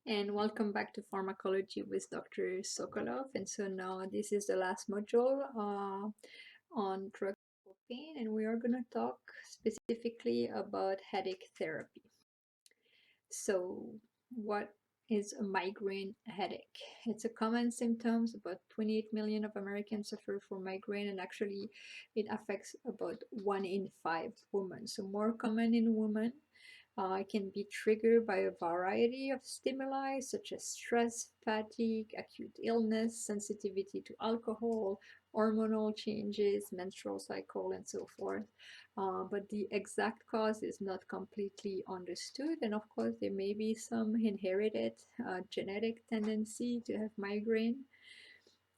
And welcome back to Pharmacology with Dr. Sokolow. And so now this is the last module on drug for pain, and we are going to talk specifically about headache therapy. So, what is a migraine headache? It's a common symptom. About 28 million of Americans suffer from migraine, and actually, it affects about 1 in 5 women. So, more common in women. It can be triggered by a variety of stimuli such as stress, fatigue, acute illness, sensitivity to alcohol, hormonal changes, menstrual cycle, and so forth. But the exact cause is not completely understood, and of course, there may be some inherited genetic tendency to have migraine.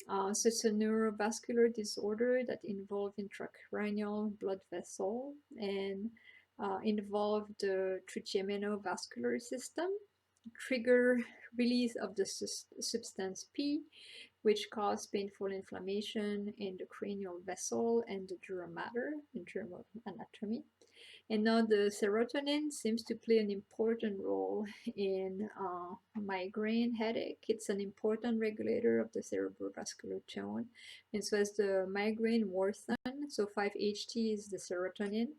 So it's a neurovascular disorder that involves intracranial blood vessel and involve the trigeminal-vascular system, trigger release of the substance P, which cause painful inflammation in the cranial vessel and the dura mater in terms of anatomy. And now the serotonin seems to play an important role in migraine headache. It's an important regulator of the cerebrovascular tone. And so as the migraine worsens, so 5-HT is the serotonin,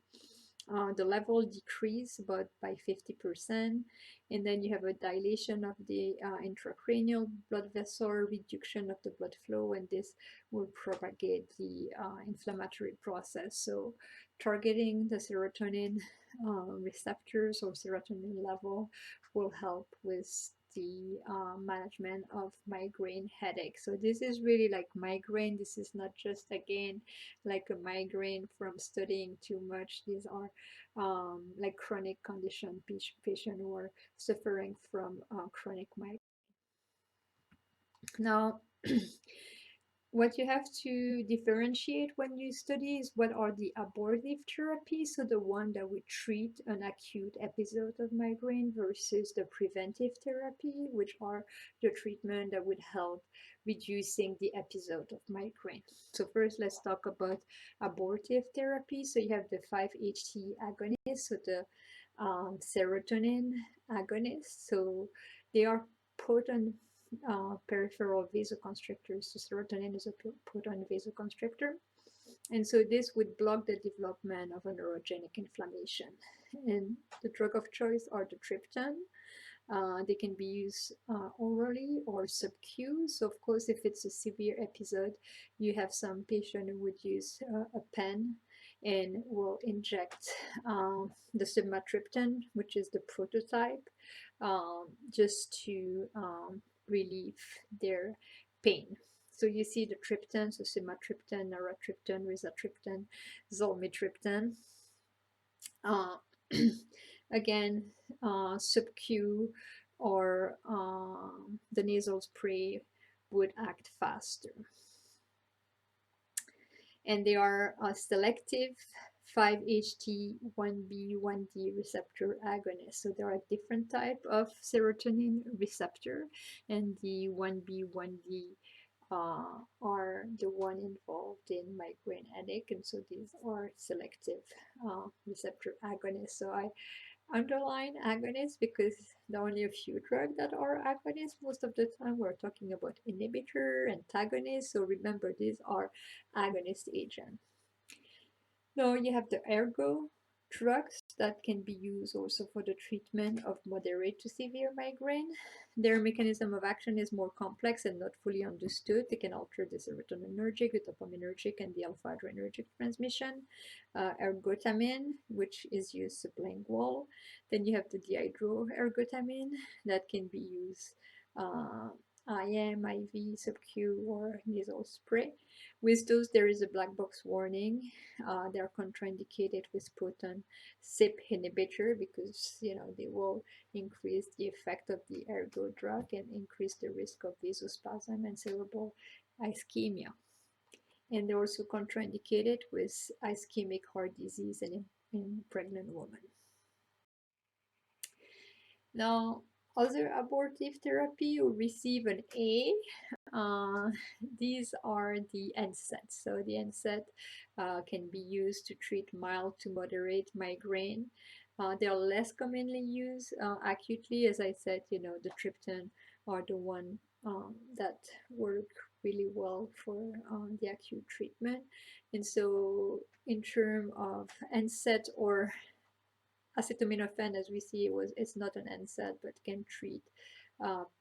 the level decrease about by 50%, and then you have a dilation of the intracranial blood vessel, reduction of the blood flow, and this will propagate the inflammatory process. So targeting the serotonin receptors or serotonin level will help with the management of migraine headache. So this is really like migraine. This is not just again like a migraine from studying too much. These are like chronic condition patient who are suffering from chronic migraine. Now, what you have to differentiate when you study is what are the abortive therapies, so the one that would treat an acute episode of migraine versus the preventive therapy, which are the treatment that would help reducing the episode of migraine. So first, let's talk about abortive therapy. So you have the 5-HT agonists, so the serotonin agonists. So they are potent peripheral vasoconstrictors. So serotonin is a potent vasoconstrictor. And so this would block the development of a neurogenic inflammation. And the drug of choice are the triptan. They can be used orally or sub-Q. So of course, if it's a severe episode, you have some patient who would use a pen and will inject the sumatriptan, which is the prototype, just to relieve their pain. So you see the triptan, so sumatriptan, naratriptan, rizatriptan, zolmitriptan. Again, sub-Q or the nasal spray would act faster. And they are selective 5-HT1B, 1D receptor agonists. So there are different type of serotonin receptor, and the 1B, 1D are the one involved in migraine headache, and so these are selective receptor agonists. So I underline agonists because there are only a few drugs that are agonists. Most of the time we're talking about inhibitor, antagonists. So remember, these are agonist agents. Now you have the ergo drugs that can be used also for the treatment of moderate to severe migraine. Their mechanism of action is more complex and not fully understood. They can alter the serotonergic, the dopaminergic, and the alpha-adrenergic transmission. Ergotamine, which is used sublingual. Then you have the dihydroergotamine that can be used IM, IV, sub-Q, or nasal spray. With those, there is a black box warning. They are contraindicated with potent CYP inhibitor because they will increase the effect of the ergo drug and increase the risk of vasospasm and cerebral ischemia. And they're also contraindicated with ischemic heart disease and in pregnant women. Now, other abortive therapy will receive an A. These are the Nsaids. So the Nsaid can be used to treat mild to moderate migraine. They are less commonly used acutely. As I said, the triptan are the one that work really well for the acute treatment. And so in terms of NSAID or acetaminophen, as we see, it's not an NSAID, but can treat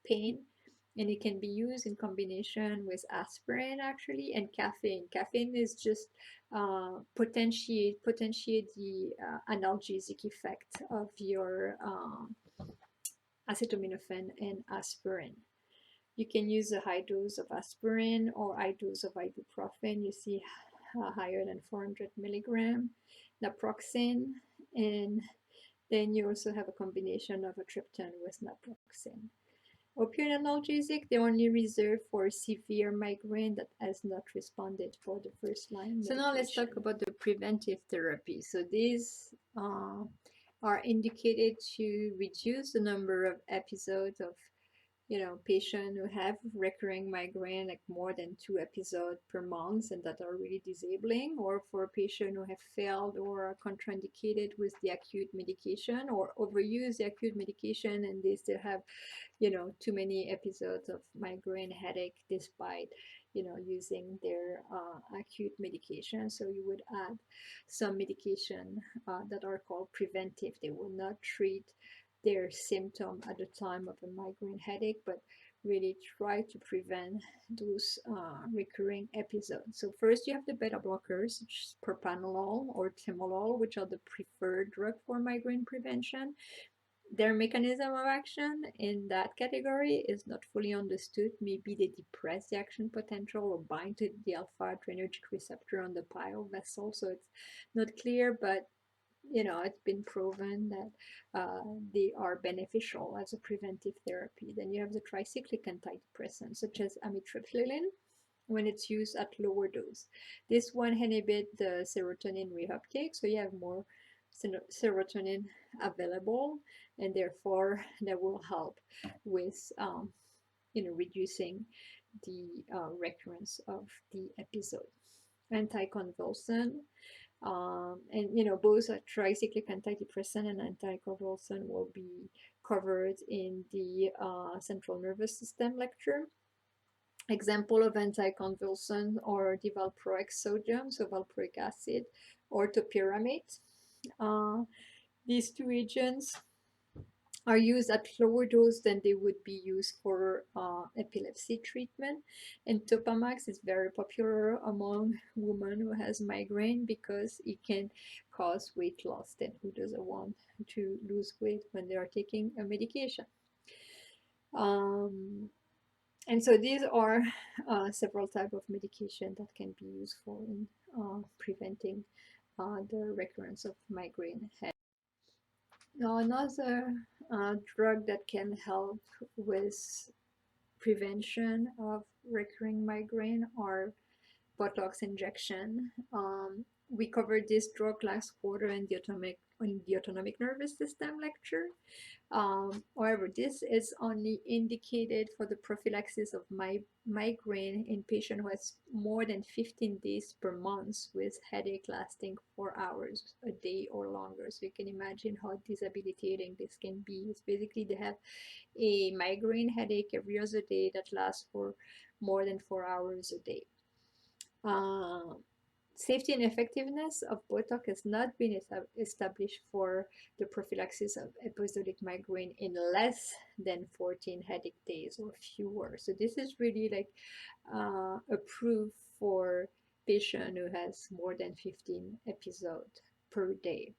pain. And it can be used in combination with aspirin, actually, and caffeine. Caffeine is just potentiate the analgesic effect of your acetaminophen and aspirin. You can use a high dose of aspirin or high dose of ibuprofen. You see higher than 400 milligram naproxen, and then you also have a combination of a triptan with naproxen. Opioid analgesic, they're only reserved for severe migraine that has not responded for the first line. So now let's talk about the preventive therapy. So these are indicated to reduce the number of episodes of patients who have recurring migraine, like more than 2 episodes per month, and that are really disabling, or for patients who have failed or are contraindicated with the acute medication or overuse the acute medication and they still have too many episodes of migraine headache despite using their acute medication. So you would add some medication that are called preventive. They will not treat their symptom at the time of a migraine headache, but really try to prevent those recurring episodes. So first you have the beta blockers, such as propranolol or timolol, which are the preferred drug for migraine prevention. Their mechanism of action in that category is not fully understood. Maybe they depress the action potential or bind to the alpha adrenergic receptor on the bile vessel, so it's not clear, but it's been proven that they are beneficial as a preventive therapy. Then you have the tricyclic antidepressants, such as amitriptyline, when it's used at lower dose. This one inhibits the serotonin reuptake, so you have more serotonin available, and therefore that will help with reducing the recurrence of the episode. Anticonvulsant, and both a tricyclic antidepressant and anticonvulsant will be covered in the central nervous system lecture. Example of anticonvulsant are the valproic sodium, so valproic acid, or topiramate. These two agents are used at lower dose than they would be used for epilepsy treatment. And Topamax is very popular among women who has migraine because it can cause weight loss. Then who doesn't want to lose weight when they are taking a medication? And so these are several types of medication that can be used for preventing the recurrence of migraine headache. Now, another drug that can help with prevention of recurring migraine are Botox injection. We covered this drug last quarter in the autonomic nervous system lecture. However, this is only indicated for the prophylaxis of migraine in patients who has more than 15 days per month with headache lasting 4 hours a day or longer. So you can imagine how debilitating this can be. It's basically they have a migraine headache every other day that lasts for more than 4 hours a day. Safety and effectiveness of Botox has not been established for the prophylaxis of episodic migraine in less than 14 headache days or fewer. So this is really like approved for patient who has more than 15 episodes per day.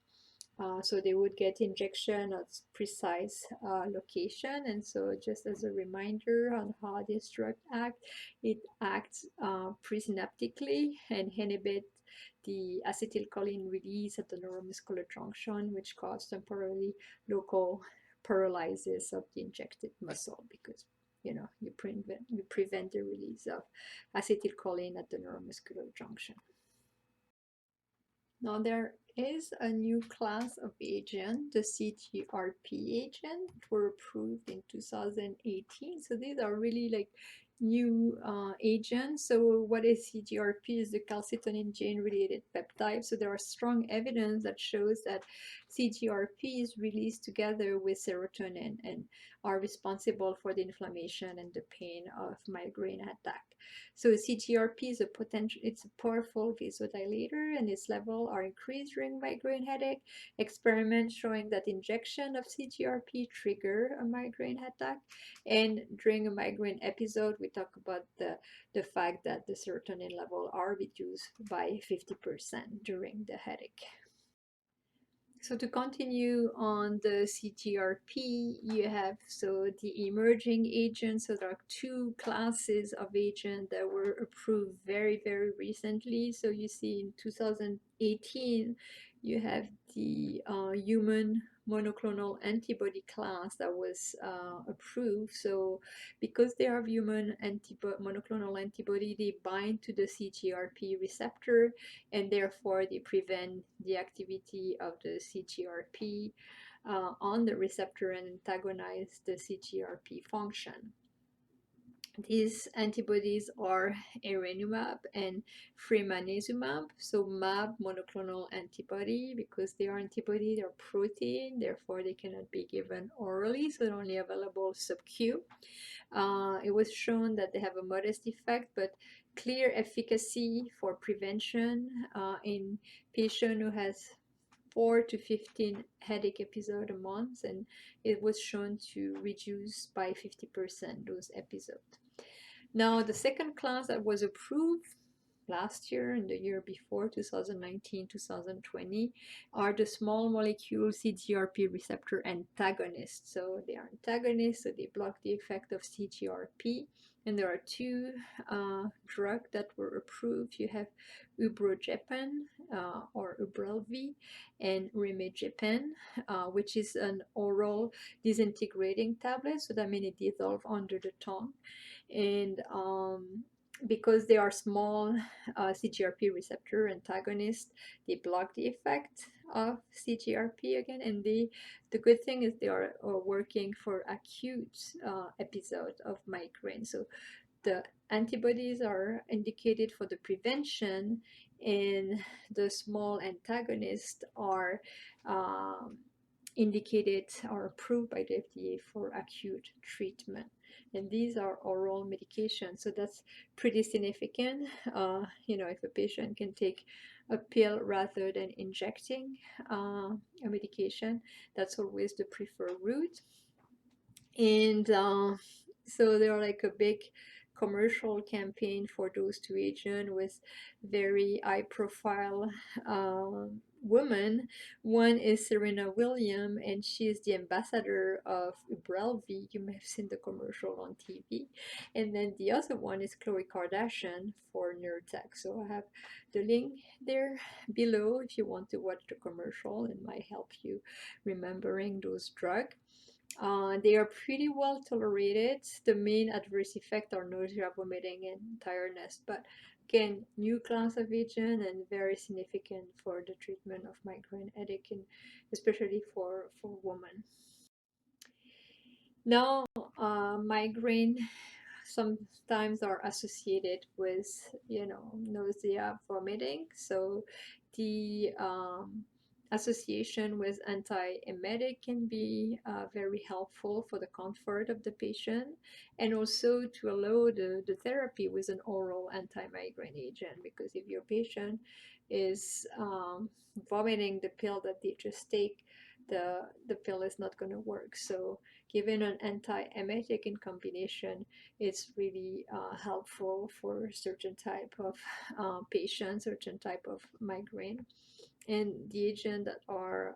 So they would get injection at precise location. And so just as a reminder on how this drug acts, it acts presynaptically and inhibits the acetylcholine release at the neuromuscular junction, which causes temporarily local paralysis of the injected muscle because you prevent the release of acetylcholine at the neuromuscular junction. Now there is a new class of agent, the CTRP agent, were approved in 2018. So these are really like new agent. So what is CGRP? Is the calcitonin gene related peptide. So there are strong evidence that shows that CGRP is released together with serotonin and are responsible for the inflammation and the pain of migraine attack. So CGRP is a potential, it's a powerful vasodilator, and its level are increased during migraine headache. Experiments showing that injection of CGRP trigger a migraine attack. And during a migraine episode, we talk about the fact that the serotonin level are reduced by 50% during the headache. So to continue on the CTRP, you have the emerging agents. So there are two classes of agents that were approved very, very recently. So you see in 2018, you have the human monoclonal antibody class that was approved. So because they are human monoclonal antibody, they bind to the CGRP receptor, and therefore they prevent the activity of the CGRP on the receptor and antagonize the CGRP function. These antibodies are erenumab and fremanezumab. So mab, monoclonal antibody, because they are antibody, they're protein, therefore they cannot be given orally, so they're only available sub-Q. It was shown that they have a modest effect, but clear efficacy for prevention in patient who has 4 to 15 headache episodes a month, and it was shown to reduce by 50% those episodes. Now, the second class that was approved last year and the year before, 2019, 2020, are the small molecule CGRP receptor antagonists. So they are antagonists, so they block the effect of CGRP. And there are two drugs that were approved. You have ubrogepant or Ubrelvy and rimegepant, which is an oral disintegrating tablet. So that means it dissolves under the tongue. And because they are small CGRP receptor antagonists, they block the effect of CGRP again. And the good thing is they are working for acute episodes of migraine. So the antibodies are indicated for the prevention, and the small antagonists are indicated or approved by the FDA for acute treatment. And these are oral medications, so that's pretty significant. If a patient can take a pill rather than injecting a medication, that's always the preferred route. And so they're like a big commercial campaign for those two agents with very high profile women. One is Serena Williams, and she is the ambassador of Ubrelvy. You may have seen the commercial on TV. And then the other one is Khloe Kardashian for Nurtec. So I have the link there below if you want to watch the commercial, and might help you remembering those drugs. They are pretty well tolerated. The main adverse effects are nausea, vomiting, and tiredness. But again, new class of agent and very significant for the treatment of migraine headache, and especially for women. Now, migraine sometimes are associated with nausea, vomiting. So the association with antiemetic can be very helpful for the comfort of the patient, and also to allow the therapy with an oral anti-migraine agent, because if your patient is vomiting the pill that they just take, the pill is not going to work. So given an antiemetic in combination, it's really helpful for certain type of patients, certain type of migraine. And the agent that are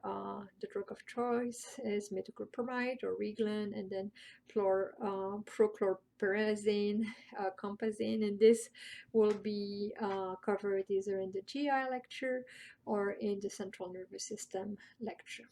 the drug of choice is metoclopramide or Reglan, and then prochlorperazine, compazine, and this will be covered either in the GI lecture or in the central nervous system lecture.